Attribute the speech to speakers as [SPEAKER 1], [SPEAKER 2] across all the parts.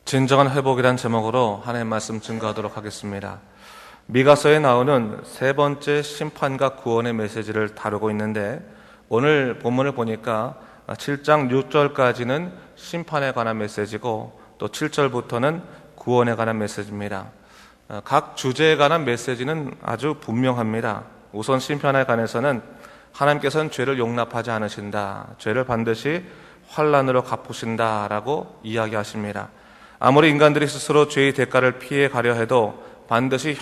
[SPEAKER 1] 진정한 회복이란 제목으로 하나님의 말씀 증거하도록 하겠습니다. 미가서에 나오는 세 번째 심판과 구원의 메시지를 다루고 있는데, 오늘 본문을 보니까 7장 6절까지는 심판에 관한 메시지고 또 7절부터는 구원에 관한 메시지입니다. 각 주제에 관한 메시지는 아주 분명합니다. 우선 심판에 관해서는 하나님께서는 죄를 용납하지 않으신다, 죄를 반드시 환난으로 갚으신다 라고 이야기하십니다. 아무리 인간들이 스스로 죄의 대가를 피해 가려 해도 반드시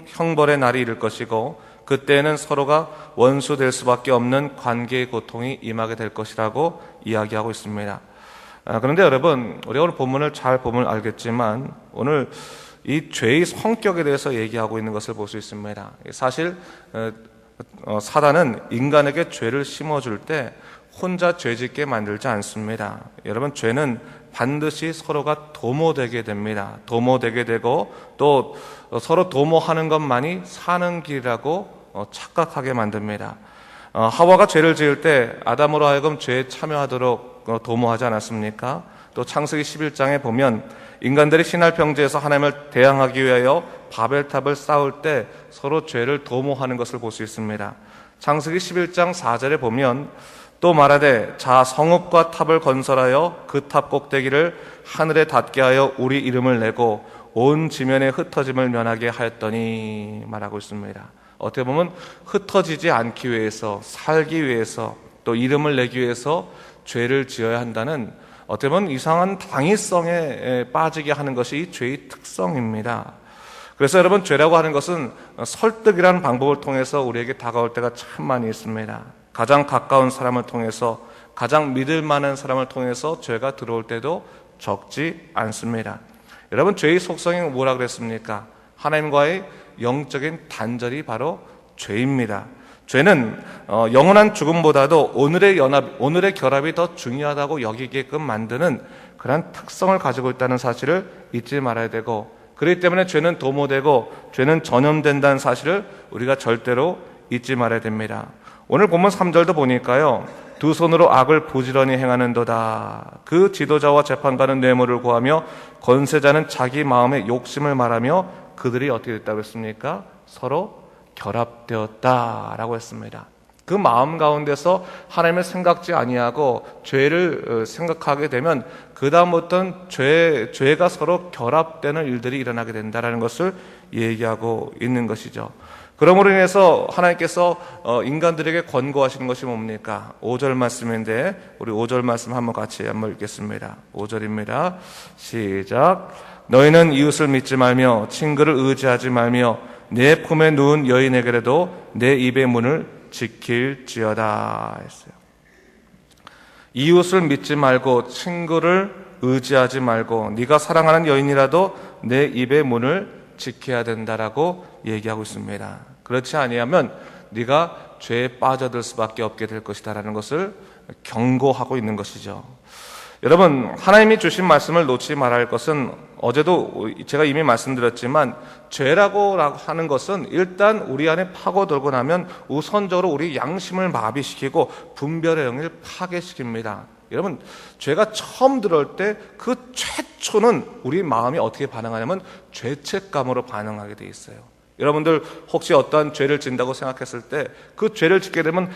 [SPEAKER 1] 형벌의 날이 이를 것이고, 그때는 서로가 원수 될 수밖에 없는 관계의 고통이 임하게 될 것이라고 이야기하고 있습니다. 그런데 여러분, 우리가 오늘 본문을 잘 보면 알겠지만 오늘 이 죄의 성격에 대해서 얘기하고 있는 것을 볼 수 있습니다. 사실 사단은 인간에게 죄를 심어줄 때 혼자 죄짓게 만들지 않습니다. 여러분, 죄는 반드시 서로가 도모되게 됩니다. 도모되게 되고 또 서로 도모하는 것만이 사는 길이라고 착각하게 만듭니다. 하와가 죄를 지을 때 아담으로 하여금 죄에 참여하도록 도모하지 않았습니까? 또 창세기 11장에 보면 인간들이 신할 평지에서 하나님을 대항하기 위하여 바벨탑을 쌓을 때 서로 죄를 도모하는 것을 볼 수 있습니다. 창세기 11장 4절에 보면 또 말하되 자 성읍과 탑을 건설하여 그 탑 꼭대기를 하늘에 닿게 하여 우리 이름을 내고 온 지면에 흩어짐을 면하게 하였더니 말하고 있습니다. 어떻게 보면 흩어지지 않기 위해서, 살기 위해서, 또 이름을 내기 위해서 죄를 지어야 한다는, 어떻게 보면 이상한 당위성에 빠지게 하는 것이 이 죄의 특성입니다. 그래서 여러분, 죄라고 하는 것은 설득이라는 방법을 통해서 우리에게 다가올 때가 참 많이 있습니다. 가장 가까운 사람을 통해서, 가장 믿을 만한 사람을 통해서 죄가 들어올 때도 적지 않습니다. 여러분, 죄의 속성이 뭐라 그랬습니까? 하나님과의 영적인 단절이 바로 죄입니다. 죄는 영원한 죽음보다도 오늘의 결합이 더 중요하다고 여기게끔 만드는 그런 특성을 가지고 있다는 사실을 잊지 말아야 되고, 그렇기 때문에 죄는 도모되고 죄는 전염된다는 사실을 우리가 절대로 잊지 말아야 됩니다. 오늘 본문 3절도 보니까요, 두 손으로 악을 부지런히 행하는도다. 그 지도자와 재판관은 뇌물을 구하며 권세자는 자기 마음의 욕심을 말하며 그들이 어떻게 됐다고 했습니까? 서로 결합되었다라고 했습니다. 그 마음 가운데서 하나님을 생각지 아니하고 죄를 생각하게 되면 그 다음부터는 죄가 서로 결합되는 일들이 일어나게 된다는 것을 얘기하고 있는 것이죠. 그러므로 인해서 하나님께서 인간들에게 권고하시는 것이 뭡니까? 5절 말씀인데 우리 5절 말씀 한번 같이 한번 읽겠습니다. 5절입니다. 시작. 너희는 이웃을 믿지 말며 친구를 의지하지 말며 내 품에 누운 여인에게라도 내 입의 문을 지킬지어다 했어요. 이웃을 믿지 말고 친구를 의지하지 말고 네가 사랑하는 여인이라도 내 입의 문을 지켜야 된다라고 얘기하고 있습니다. 그렇지 아니하면 네가 죄에 빠져들 수밖에 없게 될 것이다라는 것을 경고하고 있는 것이죠. 여러분, 하나님이 주신 말씀을 놓지 말아야 할 것은, 어제도 제가 이미 말씀드렸지만 죄라고 하는 것은 일단 우리 안에 파고들고 나면 우선적으로 우리 양심을 마비시키고 분별의 영을 파괴시킵니다. 여러분, 죄가 처음 들어올 때 그 최초는 우리 마음이 어떻게 반응하냐면 죄책감으로 반응하게 돼 있어요. 여러분들 혹시 어떠한 죄를 짓는다고 생각했을 때 그 죄를 짓게 되면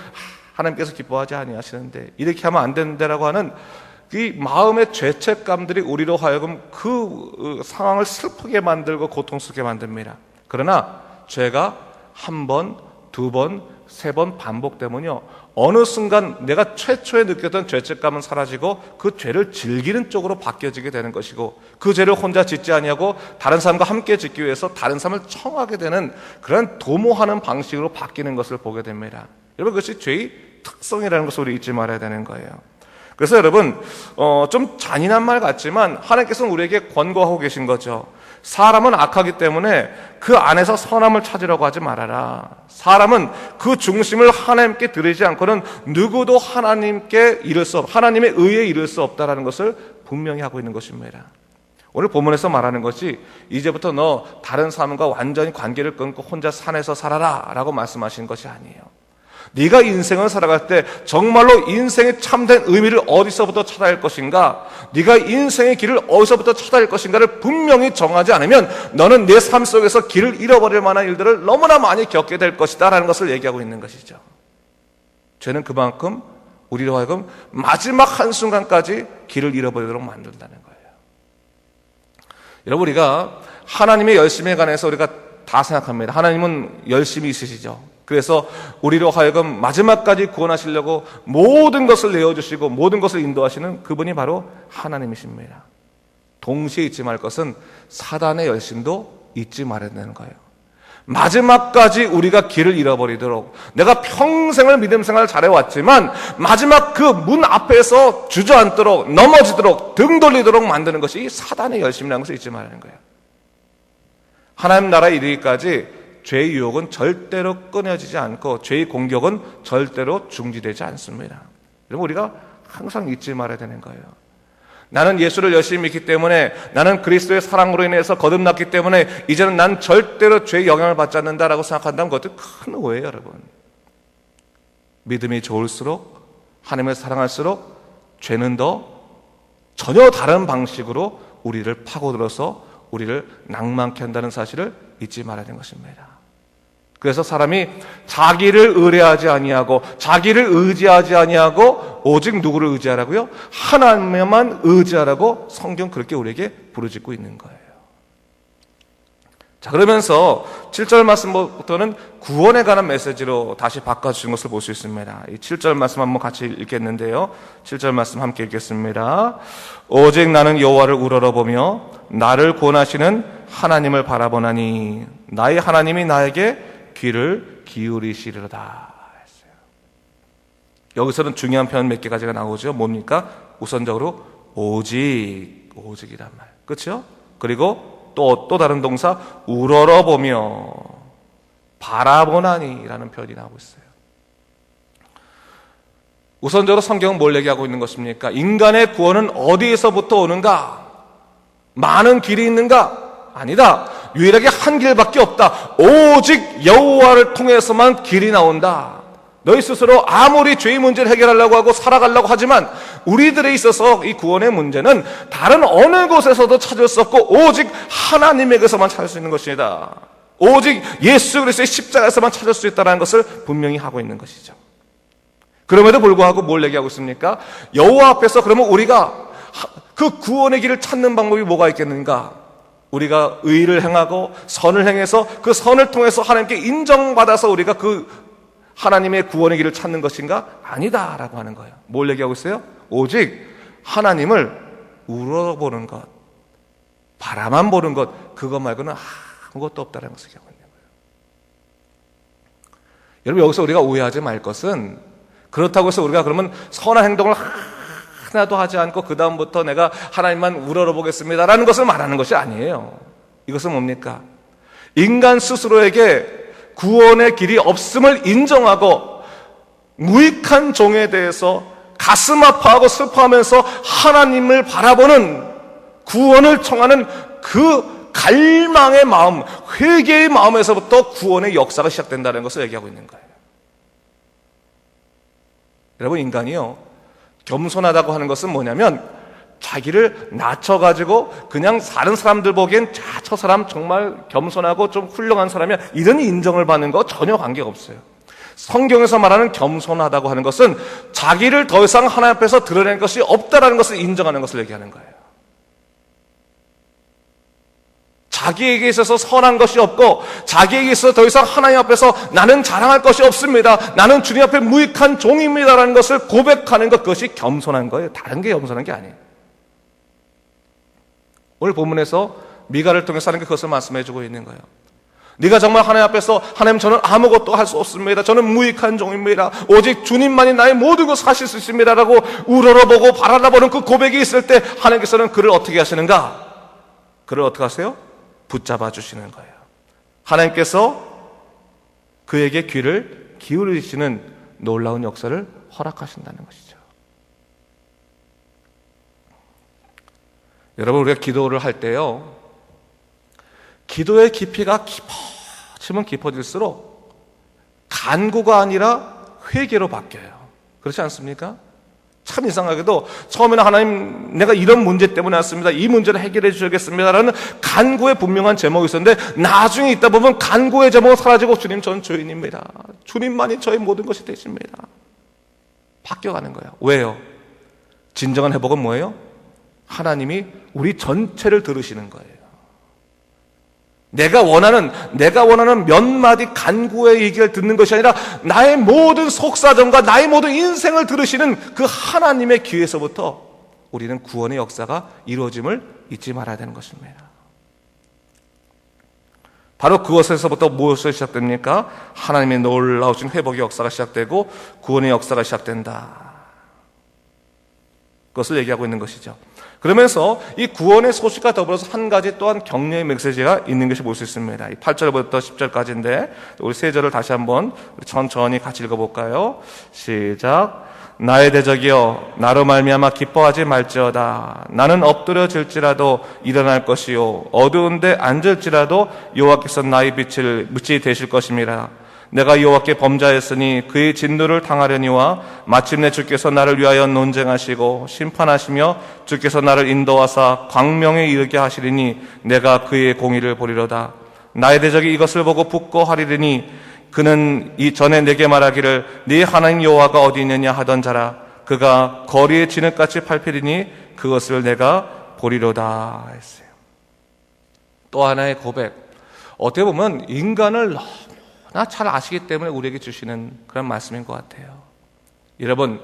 [SPEAKER 1] 하나님께서 기뻐하지 아니하시는데, 이렇게 하면 안 된다라고 하는 이 마음의 죄책감들이 우리로 하여금 그 상황을 슬프게 만들고 고통스럽게 만듭니다. 그러나 죄가 한 번, 두 번, 세 번 반복되면요, 어느 순간 내가 최초에 느꼈던 죄책감은 사라지고 그 죄를 즐기는 쪽으로 바뀌어지게 되는 것이고, 그 죄를 혼자 짓지 아니하고 다른 사람과 함께 짓기 위해서 다른 사람을 청하게 되는 그런 도모하는 방식으로 바뀌는 것을 보게 됩니다. 여러분, 그것이 죄의 특성이라는 것을 우리 잊지 말아야 되는 거예요. 그래서 여러분, 좀 잔인한 말 같지만 하나님께서는 우리에게 권고하고 계신 거죠. 사람은 악하기 때문에 그 안에서 선함을 찾으려고 하지 말아라. 사람은 그 중심을 하나님께 드리지 않고는 누구도 하나님께 이를 수 없, 하나님의 의에 이를 수 없다라는 것을 분명히 하고 있는 것입니다. 오늘 본문에서 말하는 것이 이제부터 너 다른 사람과 완전히 관계를 끊고 혼자 산에서 살아라 라고 말씀하시는 것이 아니에요. 네가 인생을 살아갈 때 정말로 인생의 참된 의미를 어디서부터 찾아야 할 것인가, 네가 인생의 길을 어디서부터 찾아야 할 것인가를 분명히 정하지 않으면 너는 내 삶 속에서 길을 잃어버릴 만한 일들을 너무나 많이 겪게 될 것이다 라는 것을 얘기하고 있는 것이죠. 죄는 그만큼 우리로 하여금 마지막 한순간까지 길을 잃어버리도록 만든다는 거예요. 여러분, 우리가 하나님의 열심에 관해서 우리가 다 생각합니다. 하나님은 열심히 있으시죠. 그래서 우리로 하여금 마지막까지 구원하시려고 모든 것을 내어주시고 모든 것을 인도하시는 그분이 바로 하나님이십니다. 동시에 잊지 말 것은 사단의 열심도 잊지 말아야 되는 거예요. 마지막까지 우리가 길을 잃어버리도록, 내가 평생을 믿음 생활을 잘해왔지만 마지막 그 문 앞에서 주저앉도록, 넘어지도록, 등 돌리도록 만드는 것이 이 사단의 열심이라는 것을 잊지 말아야 하는 거예요. 하나님 나라에 이르기까지 죄의 유혹은 절대로 끊어지지 않고 죄의 공격은 절대로 중지되지 않습니다. 여러분, 우리가 항상 잊지 말아야 되는 거예요. 나는 예수를 열심히 믿기 때문에, 나는 그리스도의 사랑으로 인해서 거듭났기 때문에 이제는 난 절대로 죄의 영향을 받지 않는다라고 생각한다면 그것도 큰 오해예요, 여러분. 믿음이 좋을수록, 하나님을 사랑할수록 죄는 더 전혀 다른 방식으로 우리를 파고들어서 우리를 낭만케 한다는 사실을 잊지 말아야 되는 것입니다. 그래서 사람이 자기를 의뢰하지 아니하고 자기를 의지하지 아니하고 오직 누구를 의지하라고요? 하나님만 의지하라고 성경 그렇게 우리에게 부르짖고 있는 거예요. 자, 그러면서 7절 말씀부터는 구원에 관한 메시지로 다시 바꿔주신 것을 볼 수 있습니다. 이 7절 말씀 한번 같이 읽겠는데요. 7절 말씀 함께 읽겠습니다. 오직 나는 여호와를 우러러보며 나를 구원하시는 하나님을 바라보나니 나의 하나님이 나에게 귀를 기울이시리로다 했어요. 여기서는 중요한 표현 몇 개 가지가 나오죠. 뭡니까? 우선적으로 오직이란 말, 그렇죠? 그리고 또 다른 동사 우러러보며 바라보나니라는 표현이 나오고 있어요. 우선적으로 성경은 뭘 얘기하고 있는 것입니까? 인간의 구원은 어디에서부터 오는가? 많은 길이 있는가? 아니다. 유일하게 한 길밖에 없다. 오직 여호와를 통해서만 길이 나온다. 너희 스스로 아무리 죄의 문제를 해결하려고 하고 살아가려고 하지만 우리들에 있어서 이 구원의 문제는 다른 어느 곳에서도 찾을 수 없고 오직 하나님에게서만 찾을 수 있는 것이다. 오직 예수 그리스도의 십자가에서만 찾을 수 있다는 것을 분명히 하고 있는 것이죠. 그럼에도 불구하고 뭘 얘기하고 있습니까? 여호와 앞에서 그러면 우리가 그 구원의 길을 찾는 방법이 뭐가 있겠는가? 우리가 의를 행하고 선을 행해서 그 선을 통해서 하나님께 인정받아서 우리가 그 하나님의 구원의 길을 찾는 것인가? 아니다라고 하는 거예요. 뭘 얘기하고 있어요? 오직 하나님을 우러보는 것, 바라만 보는 것, 그것 말고는 아무것도 없다는 것을 얘기하고 있는 거예요. 여러분, 여기서 우리가 오해하지 말 것은, 그렇다고 해서 우리가 그러면 선한 행동을 하나도 하지 않고 그 다음부터 내가 하나님만 우러러보겠습니다라는 것을 말하는 것이 아니에요. 이것은 뭡니까? 인간 스스로에게 구원의 길이 없음을 인정하고 무익한 종에 대해서 가슴 아파하고 슬퍼하면서 하나님을 바라보는, 구원을 청하는 그 갈망의 마음, 회개의 마음에서부터 구원의 역사가 시작된다는 것을 얘기하고 있는 거예요. 여러분, 인간이요, 겸손하다고 하는 것은 뭐냐면 자기를 낮춰가지고 그냥 다른 사람들 보기엔 저 사람 정말 겸손하고 좀 훌륭한 사람이야, 이런 인정을 받는 거 전혀 관계가 없어요. 성경에서 말하는 겸손하다고 하는 것은 자기를 더 이상 하나님 앞에서 드러낼 것이 없다라는 것을 인정하는 것을 얘기하는 거예요. 자기에게 있어서 선한 것이 없고 자기에게 있어서 더 이상 하나님 앞에서 나는 자랑할 것이 없습니다, 나는 주님 앞에 무익한 종입니다라는 것을 고백하는 것, 그것이 겸손한 거예요. 다른 게 겸손한 게 아니에요. 오늘 본문에서 미가를 통해서 하는 게 그것을 말씀해 주고 있는 거예요. 네가 정말 하나님 앞에서 하나님, 저는 아무것도 할 수 없습니다, 저는 무익한 종입니다, 오직 주님만이 나의 모든 것을 하실 수 있습니다 라고 우러러보고 바라보는 그 고백이 있을 때 하나님께서는 그를 어떻게 하시는가? 그를 어떻게 하세요? 붙잡아 주시는 거예요. 하나님께서 그에게 귀를 기울이시는 놀라운 역사를 허락하신다는 것이죠. 여러분, 우리가 기도를 할 때요, 기도의 깊이가 깊어지면 깊어질수록 간구가 아니라 회개로 바뀌어요. 그렇지 않습니까? 참 이상하게도 처음에는 하나님 내가 이런 문제 때문에 왔습니다. 이 문제를 해결해 주셔야겠습니다라는 간구의 분명한 제목이 있었는데 나중에 있다 보면 간구의 제목은 사라지고 주님 전 죄인입니다. 주님만이 저의 모든 것이 되십니다. 바뀌어가는 거예요. 왜요? 진정한 회복은 뭐예요? 하나님이 우리 전체를 들으시는 거예요. 내가 원하는 몇 마디 간구의 얘기를 듣는 것이 아니라 나의 모든 속사정과 나의 모든 인생을 들으시는 그 하나님의 귀에서부터 우리는 구원의 역사가 이루어짐을 잊지 말아야 되는 것입니다. 바로 그것에서부터 무엇이 시작됩니까? 하나님의 놀라우신 회복의 역사가 시작되고 구원의 역사가 시작된다. 그것을 얘기하고 있는 것이죠. 그러면서 이 구원의 소식과 더불어서 한 가지 또한 격려의 메시지가 있는 것이 볼 수 있습니다. 8절부터 10절까지인데 우리 세 절을 다시 한번 천천히 같이 읽어볼까요? 시작. 나의 대적이여 나로 말미암아 기뻐하지 말지어다. 나는 엎드려질지라도 일어날 것이요 어두운데 앉을지라도 여호와께서 나의 빛이 되실 것임이라. 내가 여호와께 범죄하였으니 그의 진노를 당하려니와 마침내 주께서 나를 위하여 논쟁하시고 심판하시며 주께서 나를 인도하사 광명에 이르게 하시리니 내가 그의 공의를 보리로다. 나의 대적이 이것을 보고 부끄하리니 그는 이전에 내게 말하기를 네 하나님 여호와가 어디 있느냐 하던 자라. 그가 거리에 진흙같이 밟히리니 그것을 내가 보리로다 했어요. 또 하나의 고백. 어떻게 보면 인간을 너무나 잘 아시기 때문에 우리에게 주시는 그런 말씀인 것 같아요. 여러분,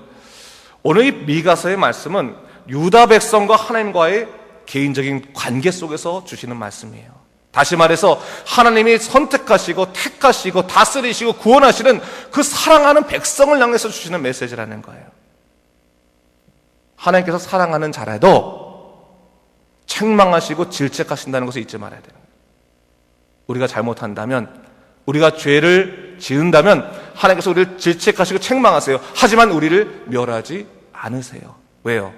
[SPEAKER 1] 오늘 이 미가서의 말씀은 유다 백성과 하나님과의 개인적인 관계 속에서 주시는 말씀이에요. 다시 말해서 하나님이 선택하시고 택하시고 다스리시고 구원하시는 그 사랑하는 백성을 향해서 주시는 메시지라는 거예요. 하나님께서 사랑하는 자라도 책망하시고 질책하신다는 것을 잊지 말아야 돼요. 우리가 잘못한다면, 우리가 죄를 지은다면 하나님께서 우리를 질책하시고 책망하세요. 하지만 우리를 멸하지 않으세요. 왜요?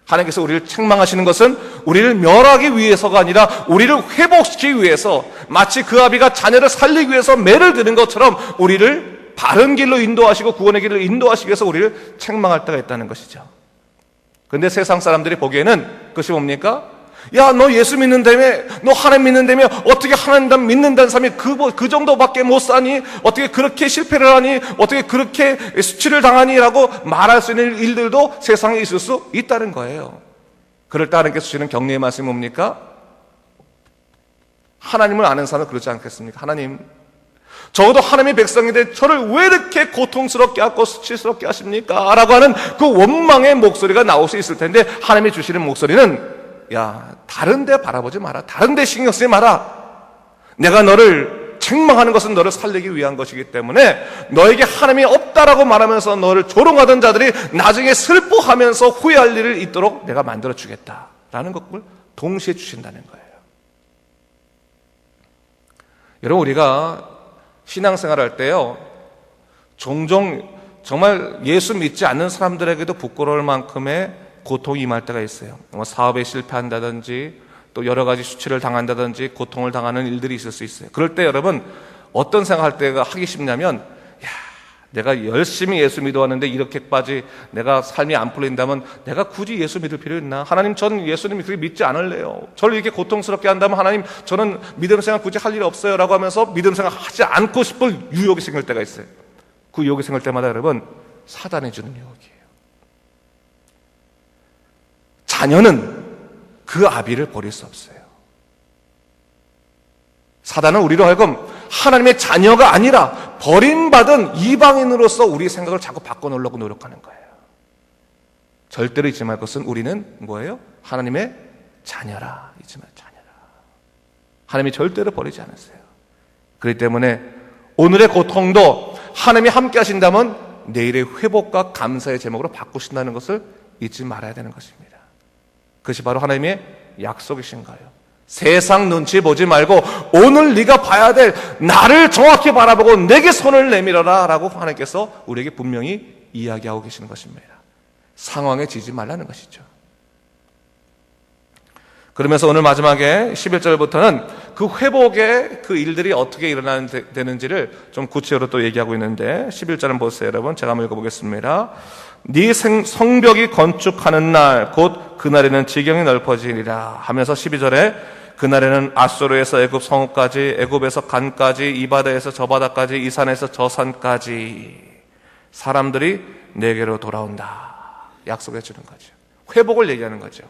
[SPEAKER 1] 하나님께서 우리를 책망하시는 것은 우리를 멸하기 위해서가 아니라 우리를 회복시키기 위해서, 마치 그 아비가 자녀를 살리기 위해서 매를 드는 것처럼 우리를 바른 길로 인도하시고 구원의 길을 인도하시기 위해서 우리를 책망할 때가 있다는 것이죠. 그런데 세상 사람들이 보기에는 그것이 뭡니까? 야, 너 예수 믿는다며, 너 하나님 믿는다며, 어떻게 하나님 믿는다는 사람이 그 정도밖에 못 사니? 어떻게 그렇게 실패를 하니? 어떻게 그렇게 수치를 당하니? 라고 말할 수 있는 일들도 세상에 있을 수 있다는 거예요. 그럴 때 하나님께서 주시는 격려의 말씀이 뭡니까? 하나님을 아는 사람은 그렇지 않겠습니까? 하나님, 적어도 하나님의 백성인데 저를 왜 이렇게 고통스럽게 하고 수치스럽게 하십니까? 라고 하는 그 원망의 목소리가 나올 수 있을 텐데, 하나님이 주시는 목소리는 야, 다른 데 바라보지 마라. 다른 데 신경 쓰지 마라. 내가 너를 책망하는 것은 너를 살리기 위한 것이기 때문에 너에게 하나님이 없다라고 말하면서 너를 조롱하던 자들이 나중에 슬퍼하면서 후회할 일을 있도록 내가 만들어 주겠다라는 것을 동시에 주신다는 거예요. 여러분, 우리가 신앙생활할 때요, 종종 정말 예수 믿지 않는 사람들에게도 부끄러울 만큼의 고통이 임할 때가 있어요. 사업에 실패한다든지 또 여러 가지 수치를 당한다든지 고통을 당하는 일들이 있을 수 있어요. 그럴 때 여러분, 어떤 생각할 때가 하기 쉽냐면, 야, 내가 열심히 예수 믿어왔는데 이렇게까지 내가 삶이 안 풀린다면 내가 굳이 예수 믿을 필요 있나? 하나님, 저는 예수님 그렇게 믿지 않을래요. 저를 이렇게 고통스럽게 한다면 하나님, 저는 믿음 생활 굳이 할 일이 없어요 라고 하면서 믿음 생활 하지 않고 싶을 유혹이 생길 때가 있어요. 그 유혹이 생길 때마다 여러분, 사단이 주는 유혹이에요. 자녀는 그 아비를 버릴 수 없어요. 사단은 우리로 하여금 하나님의 자녀가 아니라 버림받은 이방인으로서 우리 생각을 자꾸 바꿔놓으려고 노력하는 거예요. 절대로 잊지 말 것은 우리는 뭐예요? 하나님의 자녀라. 잊지 말 자녀라. 하나님이 절대로 버리지 않으세요. 그렇기 때문에 오늘의 고통도 하나님이 함께 하신다면 내일의 회복과 감사의 제목으로 바꾸신다는 것을 잊지 말아야 되는 것입니다. 그것이 바로 하나님의 약속이신 거예요. 세상 눈치 보지 말고 오늘 네가 봐야 될 나를 정확히 바라보고 내게 손을 내밀어라 라고 하나님께서 우리에게 분명히 이야기하고 계시는 것입니다. 상황에 지지 말라는 것이죠. 그러면서 오늘 마지막에 11절부터는 그 회복의 그 일들이 어떻게 일어나는지를 좀 구체적으로 또 얘기하고 있는데 11절은 보세요, 여러분. 제가 한번 읽어보겠습니다. 네 성벽이 건축하는 날 곧 그날에는 지경이 넓어지리라 하면서 12절에 그날에는 아수르에서 애굽 성읍까지, 애굽에서 간까지, 이 바다에서 저 바다까지, 이 산에서 저 산까지 사람들이 내게로 돌아온다 약속해 주는 거죠. 회복을 얘기하는 거죠.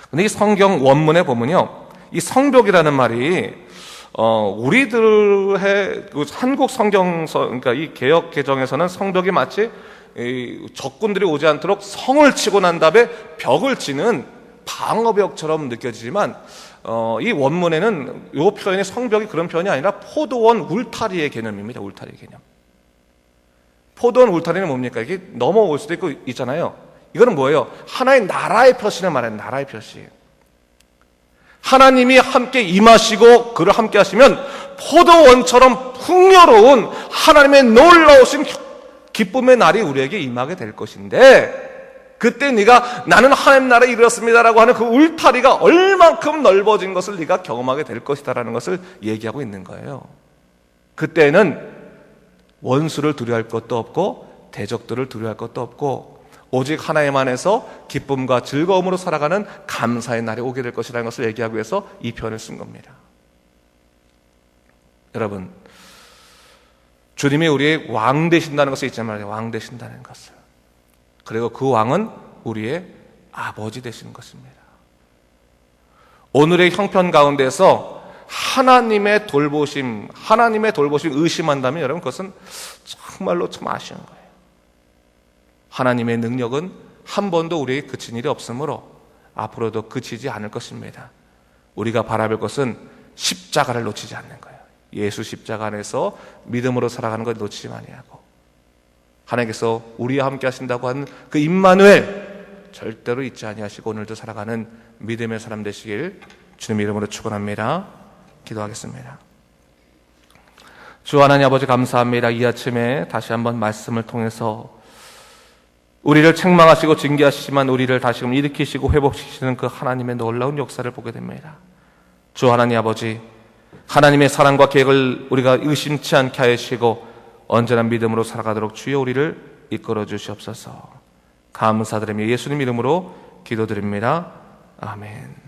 [SPEAKER 1] 근데 이 성경 원문에 보면요, 이 성벽이라는 말이 우리들의 그 한국 성경서, 그러니까 이 개역 개정에서는 성벽이 마치 이 적군들이 오지 않도록 성을 치고 난 다음에 벽을 치는 방어벽처럼 느껴지지만 이 원문에는 이 표현이 성벽이 그런 표현이 아니라 포도원 울타리의 개념입니다. 울타리의 개념. 포도원 울타리는 뭡니까? 이게 넘어올 수도 있고 있잖아요. 이거는 뭐예요? 하나의 나라의 표시를 말하는 나라의 표시. 하나님이 함께 임하시고 그를 함께 하시면 포도원처럼 풍요로운 하나님의 놀라우신 기쁨의 날이 우리에게 임하게 될 것인데, 그때 네가 나는 하나님 나라에 이르렀습니다라고 하는 그 울타리가 얼만큼 넓어진 것을 네가 경험하게 될 것이다라는 것을 얘기하고 있는 거예요. 그때는 원수를 두려워할 것도 없고 대적들을 두려워할 것도 없고 오직 하나님만에서 기쁨과 즐거움으로 살아가는 감사의 날이 오게 될 것이라는 것을 얘기하기 위해서 이 표현을 쓴 겁니다. 여러분, 주님이 우리의 왕 되신다는 것을 잊지 말아요. 왕 되신다는 것을. 그리고 그 왕은 우리의 아버지 되시는 것입니다. 오늘의 형편 가운데서 하나님의 돌보심 의심한다면 여러분, 그것은 정말로 참 아쉬운 거예요. 하나님의 능력은 한 번도 우리에게 그친 일이 없으므로 앞으로도 그치지 않을 것입니다. 우리가 바라볼 것은 십자가를 놓치지 않는 거예요. 예수 십자가 안에서 믿음으로 살아가는 걸 놓치지 아니하고, 하나님께서 우리와 함께 하신다고 하는 그 임마누엘 절대로 잊지 아니하시고 오늘도 살아가는 믿음의 사람 되시길 주님 이름으로 축원합니다. 기도하겠습니다. 주 하나님 아버지, 감사합니다. 이 아침에 다시 한번 말씀을 통해서 우리를 책망하시고 징계하시지만 우리를 다시금 일으키시고 회복시키시는 그 하나님의 놀라운 역사를 보게 됩니다. 주 하나님 아버지, 하나님의 사랑과 계획을 우리가 의심치 않게 하시고 언제나 믿음으로 살아가도록 주여 우리를 이끌어 주시옵소서. 감사드리며 예수님 이름으로 기도드립니다. 아멘.